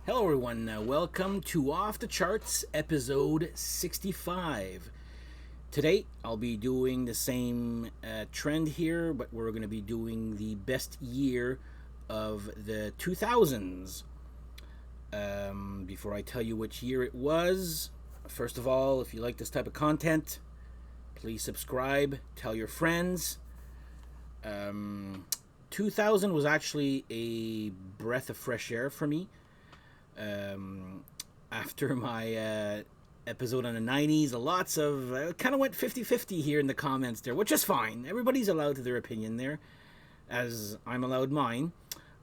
Hello, everyone. Welcome to Off the Charts, episode 65. Today, I'll be doing the same trend here, but we're going to be doing the best year of the 2000s. Before I tell you which year it was, first of all, if you like this type of content, please subscribe, tell your friends. 2000 was actually a breath of fresh air for me. After my episode on the 90s, lots of kind of went 50-50 here in the comments there, which is fine. Everybody's allowed to their opinion there, as I'm allowed mine.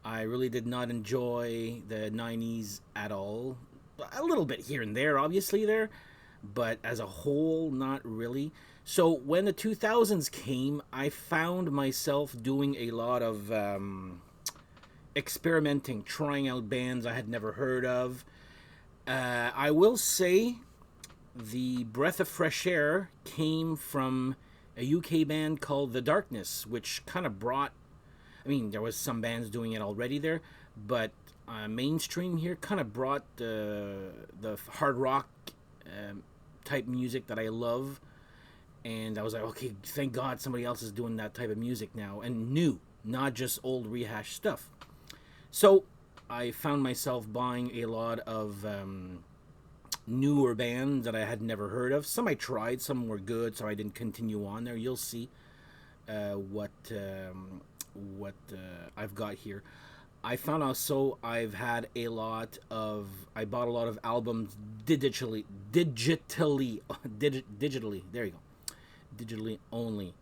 I really did not enjoy the 90s at all. A little bit here and there, obviously, there, but as a whole, not really. So when the 2000s came, I found myself doing a lot of experimenting, trying out bands I had never heard of. I will say the breath of fresh air came from a UK band called The Darkness, which kind of brought, I mean, there was some bands doing it already there, but mainstream here kind of brought the hard rock type music that I love. And I was like, okay, thank God somebody else is doing that type of music now, and new, not just old rehashed stuff. So I found myself buying a lot of newer bands that I had never heard of. Some I tried, some were good, so I didn't continue on there. You'll see what I've got here. I found also I've had a lot of, I bought a lot of albums digitally. There you go, digitally only.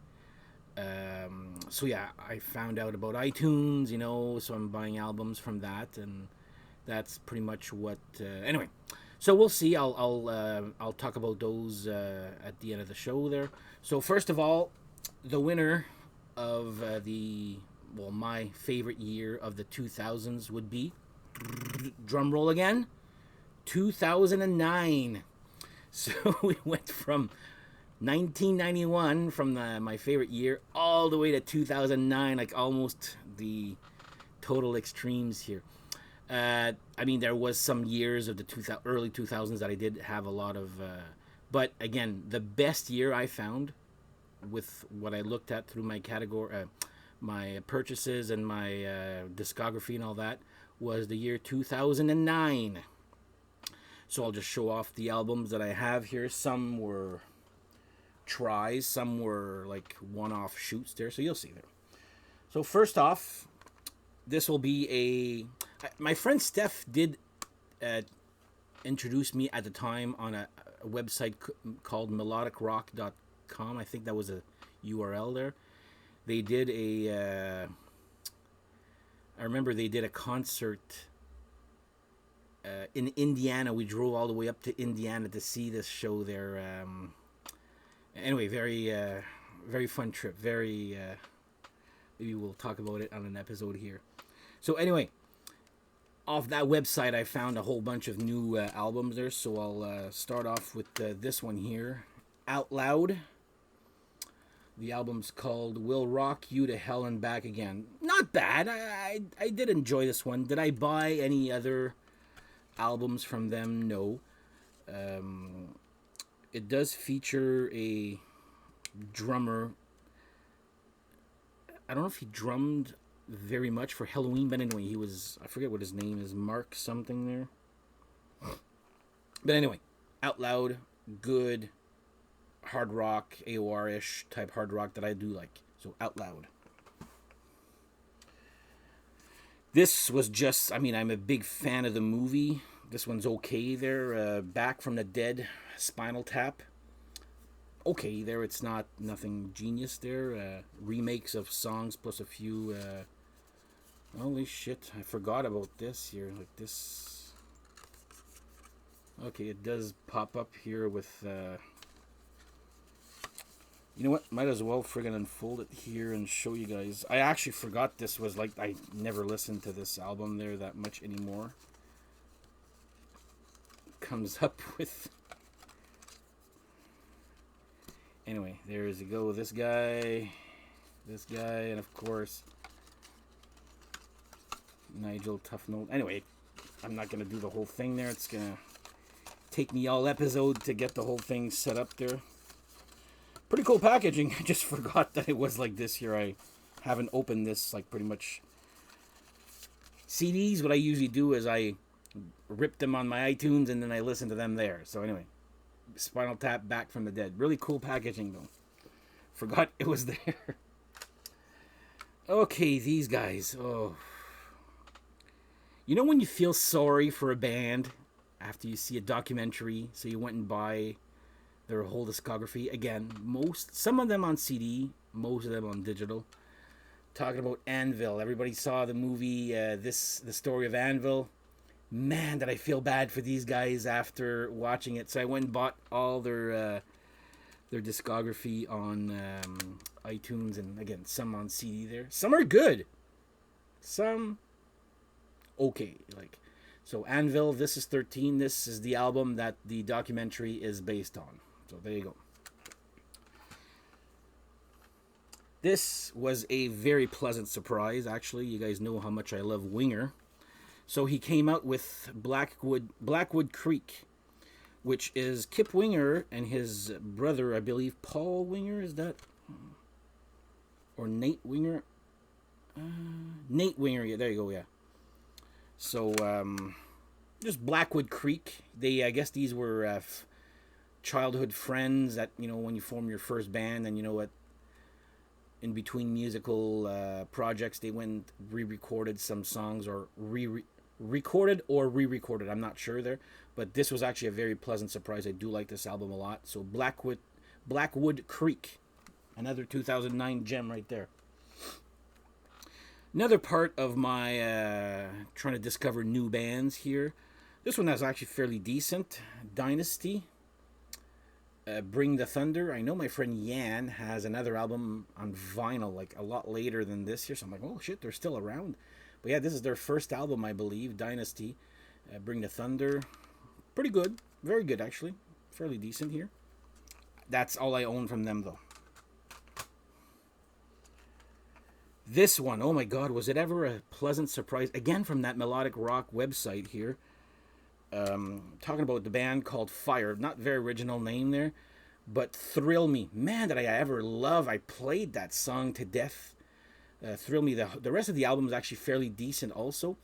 So yeah, I found out about iTunes, so I'm buying albums from that, and that's pretty much what. Anyway, so we'll see. I'll talk about those at the end of the show there. So first of all, the winner of my favorite year of the 2000s would be, drum roll again, 2009. So we went from 1991, from my favorite year, all the way to 2009, like almost the total extremes here. I mean, there was some years of the early 2000s that I did have a lot of, but again, the best year I found with what I looked at through my category, my purchases and my discography and all that, was the year 2009. So I'll just show off the albums that I have here. Some were tries, some were like one-off shoots there, so you'll see there. So first off, this will be my friend Steph did introduce me at the time on a website called melodicrock.com. I think that was a URL there. They did I remember they did a concert in Indiana. We drove all the way up to Indiana to see this show there. Anyway, very fun trip. Maybe we'll talk about it on an episode here. So anyway, off that website, I found a whole bunch of new albums there. So I'll start off with this one here, Out Loud. The album's called Will Rock You to Hell and Back Again. Not bad. I did enjoy this one. Did I buy any other albums from them? No. It does feature a drummer. I don't know if he drummed very much for Halloween, but anyway, I forget what his name is, Mark something there. But anyway, Out Loud, good hard rock, AOR-ish type hard rock that I do like. So Out Loud. This was just, I mean, I'm a big fan of the movie. This one's okay there. Back from the Dead, Spinal Tap. Okay there, it's not nothing genius there. Remakes of songs plus a few. Holy shit, I forgot about this here. Like this. Okay, it does pop up here with. You know what? Might as well friggin' unfold it here and show you guys. I actually forgot this was like, I never listened to this album there that much anymore. Comes up with. Anyway, there's a go. This guy, and of course Nigel Tufnell. Anyway, I'm not gonna do the whole thing there. It's gonna take me all episode to get the whole thing set up there. Pretty cool packaging. I just forgot that it was like this here. I haven't opened this like pretty much. CDs, what I usually do is I rip them on my iTunes and then I listen to them there. So anyway, Spinal Tap, Back from the Dead. Really cool packaging though. Forgot it was there. Okay, these guys. Oh. You know when you feel sorry for a band after you see a documentary, so you went and buy their whole discography? Again, some of them on CD, most of them on digital. Talking about Anvil. Everybody saw the movie, the story of Anvil. Man, did I feel bad for these guys after watching it. So I went and bought all their discography on iTunes, and again, some on CD there. Some are good. Some okay. Like, so Anvil, this is 13. This is the album that the documentary is based on. So there you go. This was a very pleasant surprise, actually. You guys know how much I love Winger. So he came out with Blackwood Creek, which is Kip Winger and his brother, I believe, Paul Winger, is that? Or Nate Winger? Nate Winger, yeah, there you go, yeah. So, just Blackwood Creek. I guess these were childhood friends that, when you form your first band, and you know what? In between musical projects, they went re-recorded some songs, or recorded or re-recorded. I'm not sure there, but this was actually a very pleasant surprise. I do like this album a lot. So Blackwood Creek, another 2009 gem right there. Another part of my trying to discover new bands here. This one is actually fairly decent. Dynasty. Bring the Thunder. I know my friend Yan has another album on vinyl, like a lot later than this here. So I'm like, oh shit, they're still around. But yeah, this is their first album, I believe, Dynasty. Bring the Thunder. Pretty good. Very good, actually. Fairly decent here. That's all I own from them, though. This one, oh my god, was it ever a pleasant surprise? Again, from that melodic rock website here. Talking about the band called Fire. Not very original name there, but Thrill Me. Man, did I ever love. I played that song to death. Thrill Me. The rest of the album is actually fairly decent also,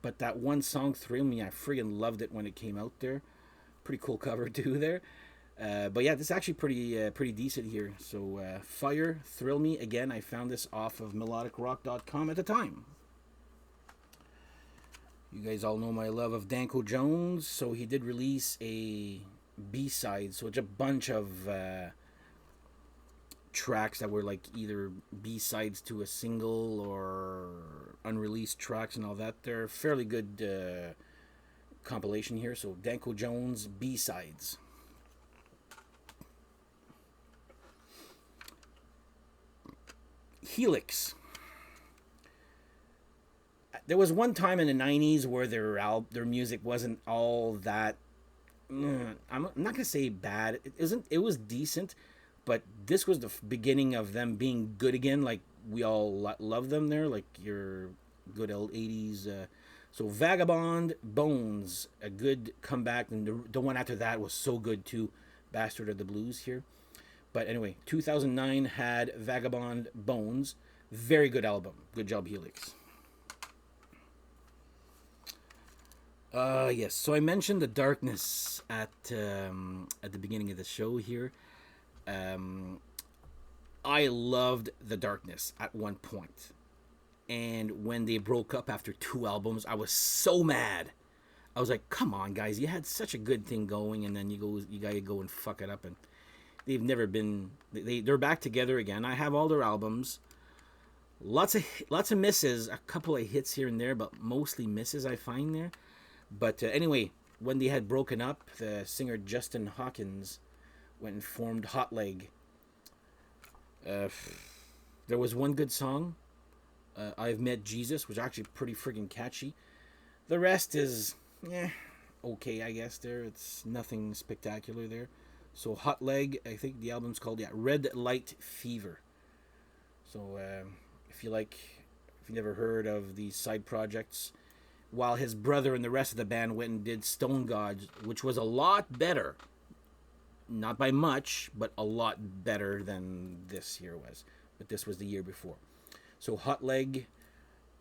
but that one song, Thrill Me, I friggin' loved it when it came out there. Pretty cool cover too there. But yeah, this is actually pretty decent here. So Fire, Thrill Me. Again, I found this off of melodicrock.com at the time. You guys all know my love of Danko Jones, so he did release a B-side, so it's a bunch of tracks that were like either B-sides to a single or unreleased tracks and all that. They're fairly good compilation here, so Danko Jones B-sides. Helix. There was one time in the 90s where their music wasn't all that. I'm not gonna say bad. It was decent, but this was the beginning of them being good again. Like we all love them there. Like your good old 80s. So Vagabond Bones, a good comeback, and the one after that was so good too. Bastard of the Blues here. But anyway, 2009 had Vagabond Bones. Very good album. Good job, Helix. Yes. So I mentioned the darkness at the beginning of the show here. I loved the darkness at one point, and when they broke up after 2 albums, I was so mad. I was like, "Come on, guys! You had such a good thing going, and then you gotta go and fuck it up." And they've never been. They're back together again. I have all their albums. Lots of misses, a couple of hits here and there, but mostly misses I find there. But anyway, when they had broken up, the singer Justin Hawkins went and formed Hot Leg. There was one good song, I've Met Jesus, which is actually pretty friggin' catchy. The rest is, okay, I guess there. It's nothing spectacular there. So Hot Leg, I think the album's called, Red Light Fever. So if you never heard of these side projects, while his brother and the rest of the band went and did Stone Gods, which was a lot better. Not by much, but a lot better than this year was. But this was the year before. So Hot Leg,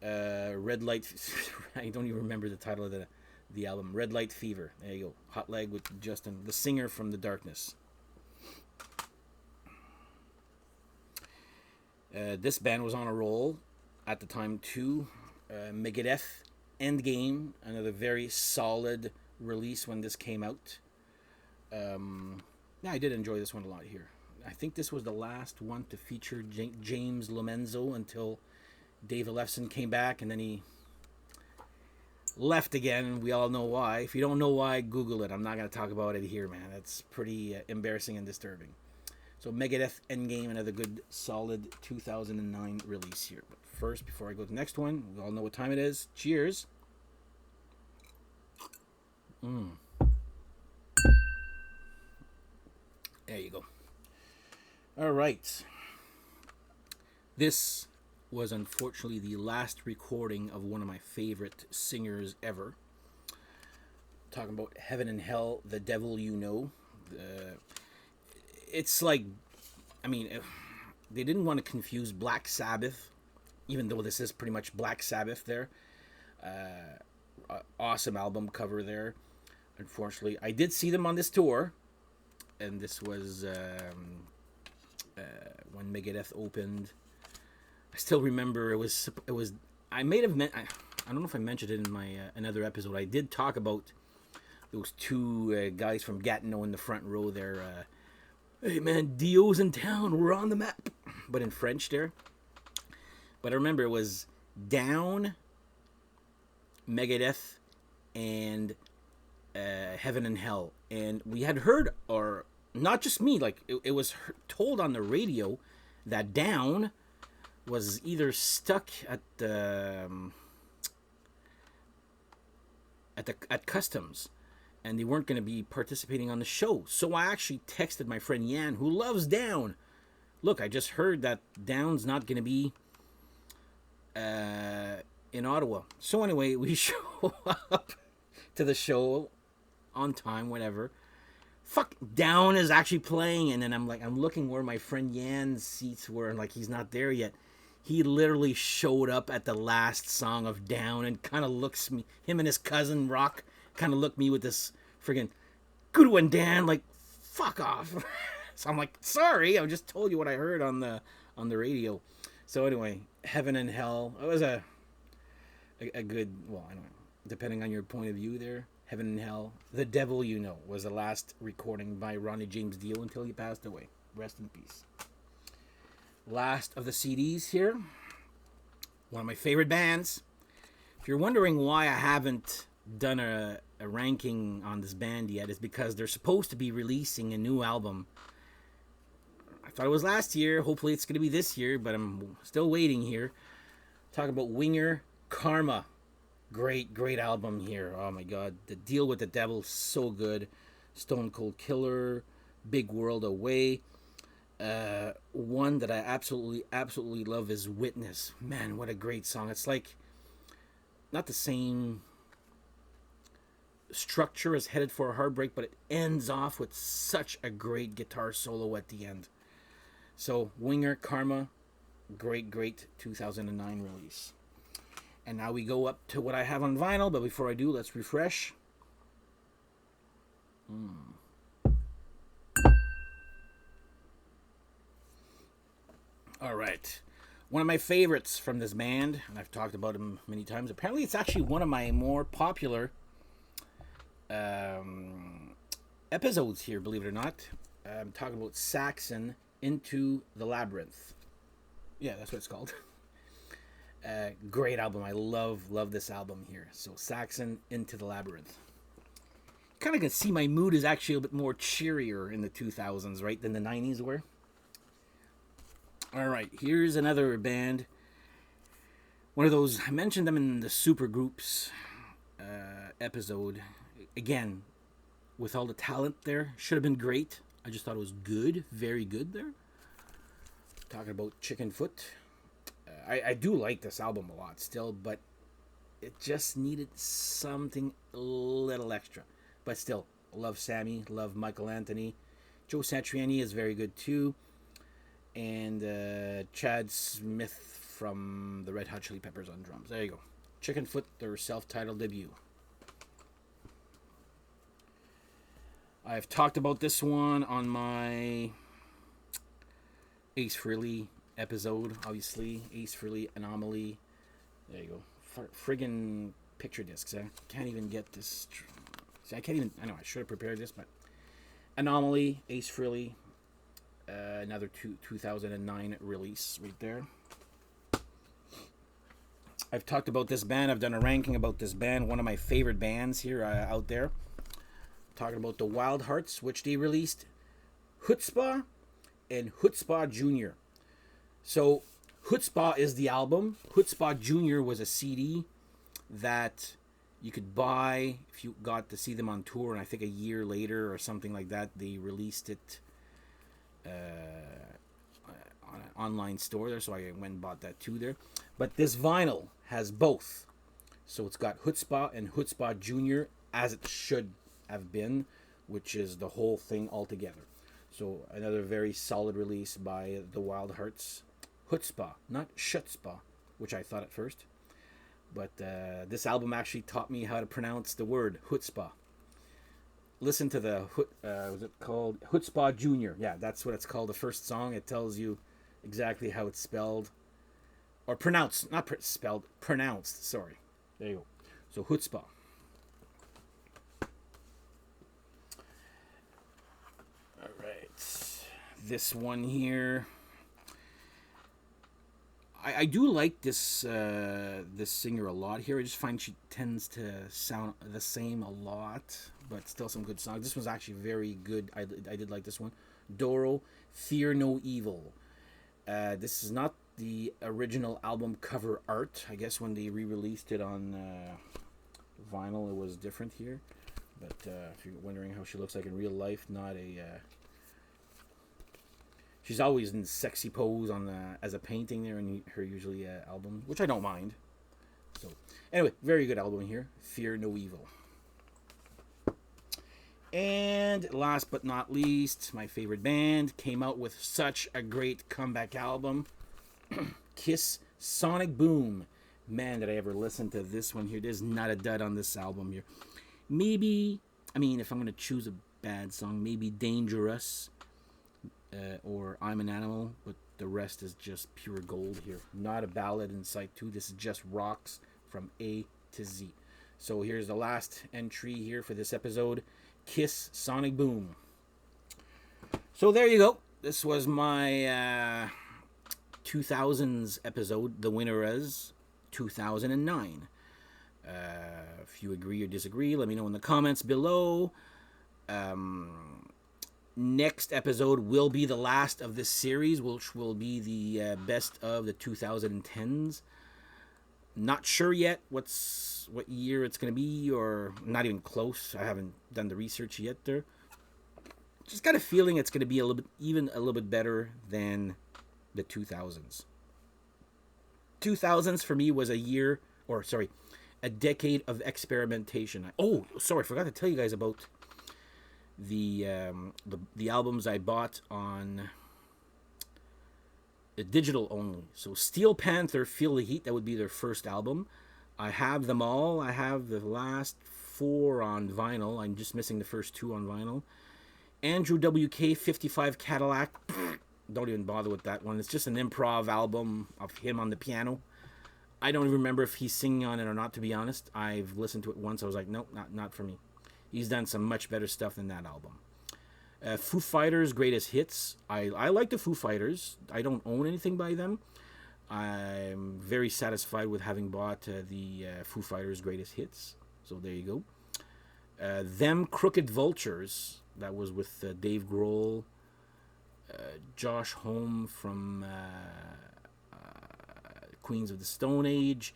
Red Light. I don't even remember the title of the album. Red Light Fever. There you go. Hot Leg with Justin, the singer from The Darkness. This band was on a roll at the time too. Megadeth, Endgame, another very solid release when this came out. Yeah, I did enjoy this one a lot here. I think this was the last one to feature James Lomenzo until Dave Ellefson came back, and then he left again. We all know why. If you don't know why, Google it. I'm not going to talk about it here, man. It's pretty embarrassing and disturbing. So Megadeth, Endgame, another good, solid 2009 release here. But first, before I go to the next one, we all know what time it is. Cheers. There you go. All right. This was unfortunately the last recording of one of my favorite singers ever. Talking about Heaven and Hell, The Devil You Know. It's like, I mean, they didn't want to confuse Black Sabbath, even though this is pretty much Black Sabbath there. Awesome album cover there. Unfortunately, I did see them on this tour, and this was when Megadeth opened. I still remember it was. I may have I don't know if I mentioned it in my another episode. I did talk about those two guys from Gatineau in the front row there. Hey man, Dio's in town. We're on the map, but in French there. But I remember it was Down, Megadeth, and Heaven and Hell, and we had heard, or not just me, like it was told on the radio that Down was either stuck at customs, and they weren't going to be participating on the show. So I actually texted my friend Yan, who loves Down. Look, I just heard that Down's not going to be in Ottawa. So anyway, we show up to the show on time, whatever. Fuck, Down is actually playing, and then I'm looking where my friend Yan's seats were, and like he's not there yet. He literally showed up at the last song of Down and kind of looks me, him and his cousin Rock, kind of looked me with this friggin' good one, Dan, like, fuck off. So I'm like, sorry, I just told you what I heard on the radio. So anyway, Heaven and Hell, it was a good, well, I don't know, depending on your point of view there. Heaven and Hell, The Devil You Know was the last recording by Ronnie James Dio until he passed away. Rest in peace. Last of the CDs here. One of my favorite bands. If you're wondering why I haven't done a ranking on this band yet, it's because they're supposed to be releasing a new album. I thought it was last year. Hopefully it's going to be this year, but I'm still waiting here. Talk about Winger, Karma. Great album here. Oh my god. The Deal with the Devil, so good. Stone Cold Killer, Big World Away. One that I absolutely love is Witness. Man, what a great song. It's like not the same structure as Headed for a Heartbreak, but it ends off with such a great guitar solo at the end. So Winger, Karma, great 2009 release. And now we go up to what I have on vinyl, but before I do, let's refresh. All right. One of my favorites from this band, and I've talked about him many times. Apparently, it's actually one of my more popular episodes here, believe it or not. I'm talking about Saxon, Into the Labyrinth. Yeah, that's what it's called. Great album. I love this album here. So Saxon, Into the Labyrinth. Kind of can see my mood is actually a bit more cheerier in the 2000s, right, than the 90s were. All right, here's another band. One of those, I mentioned them in the super groups episode. Again, with all the talent there, should have been great. I just thought it was good, very good there. Talking about Chicken Foot. I do like this album a lot still, but It just needed something a little extra. But still, love Sammy, love Michael Anthony. Joe Satriani is very good too. And Chad Smith from the Red Hot Chili Peppers on drums. There you go. Chickenfoot, their self-titled debut. I've talked about this one on my Ace Frehley episode, obviously. Ace Frehley Anomaly. There you go. Friggin' picture discs. I can't even get this. See, I can't even. I know I should have prepared this, but Anomaly, Ace Frehley, another 2009 release right there. I've talked about this band. I've done a ranking about this band. One of my favorite bands here out there. Talking about the Wild Hearts, which they released Chutzpah and Chutzpah Jr. So Chutzpah is the album. Chutzpah Jr. was a CD that you could buy if you got to see them on tour, and I think a year later or something like that, they released it on an online store there, so I went and bought that too there. But this vinyl has both. So it's got Chutzpah and Chutzpah Jr. as it should have been, which is the whole thing altogether. So another very solid release by the Wild Hearts. Chutzpah, not Schutzpah, which I thought at first. But this album actually taught me how to pronounce the word Chutzpah. Listen to the, was it called Chutzpah Jr.? Yeah, that's what it's called. The first song, it tells you exactly how it's spelled. Or pronounced, not spelled, pronounced, sorry. There you go. So Chutzpah. This one here, I do like this this singer a lot here. I just find she tends to sound the same a lot, but still some good songs. This one's actually very good. I did like this one. Doro, Fear No Evil. This is not the original album cover art. I guess when they re-released it on vinyl, it was different here. But if you're wondering how she looks like in real life, not a... She's always in sexy pose on as a painting there in her usually album, which I don't mind. So anyway, very good album here. Fear No Evil. And last but not least, my favorite band came out with such a great comeback album. Kiss Sonic Boom. Man, did I ever listen to this one here. There's not a dud on this album here. Maybe, I mean, if I'm going to choose a bad song, maybe Dangerous. Or I'm an Animal, but the rest is just pure gold here. Not a ballad in sight too. This is just rocks from A to Z. So here's the last entry here for this episode. Kiss Sonic Boom. So there you go. This was my 2000s episode. The winner is 2009. If you agree or disagree, let me know in the comments below. Next episode will be the last of this series, which will be the best of the 2010s. Not sure yet what year it's going to be, or not even close. I haven't done the research yet there. Just got a feeling it's going to be a little bit better than the 2000s. 2000s for me was a decade of experimentation. I forgot to tell you guys about the albums I bought on the digital only. So Steel Panther, Feel the Heat, that would be their first album. I have them all. I have the last 4 on vinyl. I'm just missing the first 2 on vinyl. Andrew WK, 55 Cadillac. Don't even bother with that one. It's just an improv album of him on the piano. I don't even remember if he's singing on it or not, to be honest. I've listened to it once. I was like, nope, not for me. He's done some much better stuff than that album. Foo Fighters, Greatest Hits. I like the Foo Fighters. I don't own anything by them. I'm very satisfied with having bought the Foo Fighters, Greatest Hits. So there you go. Them Crooked Vultures. That was with Dave Grohl. Josh Homme from Queens of the Stone Age.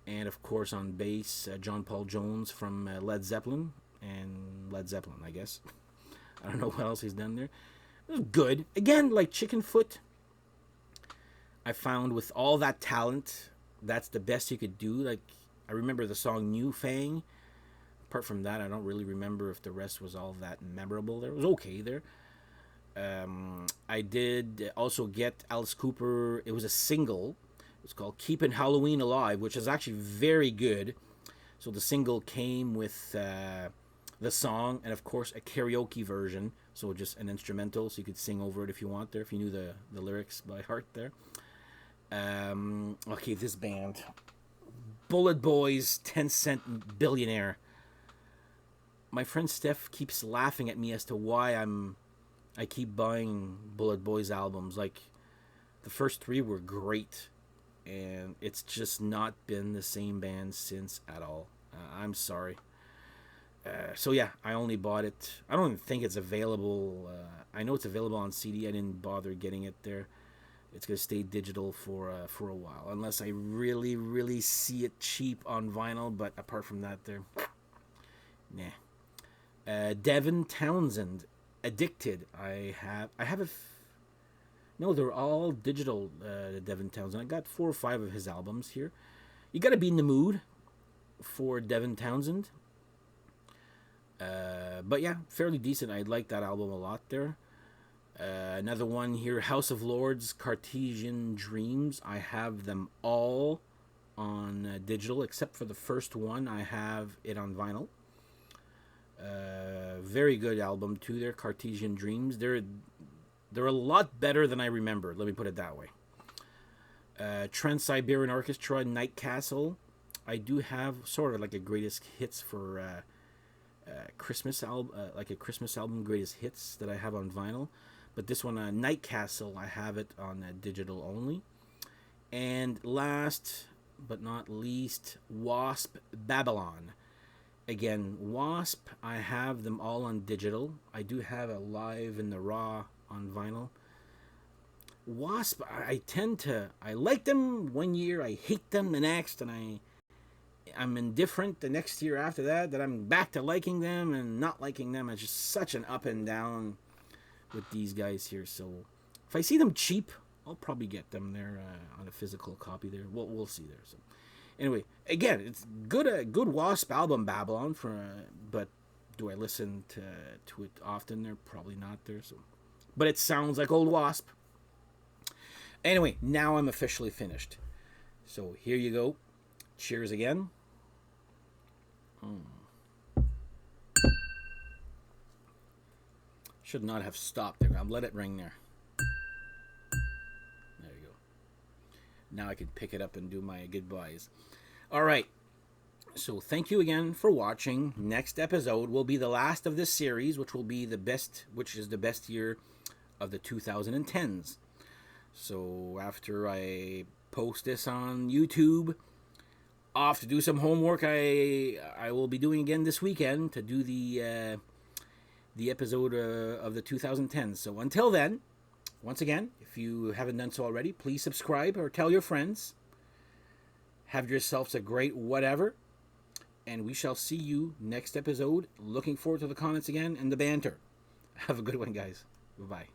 And of course on bass, John Paul Jones from Led Zeppelin. And Led Zeppelin, I guess. I don't know what else he's done there. It was good. Again, like Chickenfoot, I found with all that talent, that's the best you could do. Like, I remember the song New Fang. Apart from that, I don't really remember if the rest was all that memorable. There, it was okay there. I did also get Alice Cooper. It was a single. It's called "Keeping Halloween Alive," which is actually very good. So the single came with the song and, of course, a karaoke version. So just an instrumental, so you could sing over it if you want there, if you knew the lyrics by heart there. Okay, this band. Bullet Boys, 10 Cent Billionaire. My friend Steph keeps laughing at me as to why I keep buying Bullet Boys albums. Like, the first three were great, and it's just not been the same band since at all. I'm sorry. So yeah, I only bought it. I don't even think it's available. I know it's available on CD. I didn't bother getting it there. It's gonna stay digital for a while, unless I really, really see it cheap on vinyl. But apart from that, there, nah. Devin Townsend, Addicted. I have a. No, they're all digital. Devin Townsend. I got 4 or 5 of his albums here. You got to be in the mood for Devin Townsend. But yeah, fairly decent. I like that album a lot there. Another one here, House of Lords, Cartesian Dreams. I have them all on digital, except for the first one. I have it on vinyl. Very good album too there, Cartesian Dreams. They're a lot better than I remember. Let me put it that way. Trans-Siberian Orchestra, Night Castle. I do have sort of like a greatest hits for Christmas album, like a Christmas album, greatest hits that I have on vinyl. But this one, Night Castle, I have it on digital only. And last but not least, Wasp Babylon. Again, Wasp, I have them all on digital. I do have a Live in the Raw on vinyl. Wasp, I like them one year, I hate them the next, and I'm indifferent the next year after that I'm back to liking them and not liking them. It's just such an up and down with these guys here. So if I see them cheap, I'll probably get them there on a physical copy there. We'll see there. So anyway, again, it's good. A good Wasp album, Babylon. But do I listen to it often? There, probably not there. So, but it sounds like old Wasp. Anyway, now I'm officially finished. So here you go. Cheers again. Should not have stopped there. I'll let it ring there. There you go. Now I can pick it up and do my goodbyes. All right. So thank you again for watching. Next episode will be the last of this series, which is the best year of the 2010s. So after I post this on YouTube, off to do some homework I will be doing again this weekend to do the episode of the 2010s. So until then, once again, if you haven't done so already, please subscribe or tell your friends. Have yourselves a great whatever, and we shall see you next episode. Looking forward to the comments again and the banter. Have a good one, guys. Bye-bye.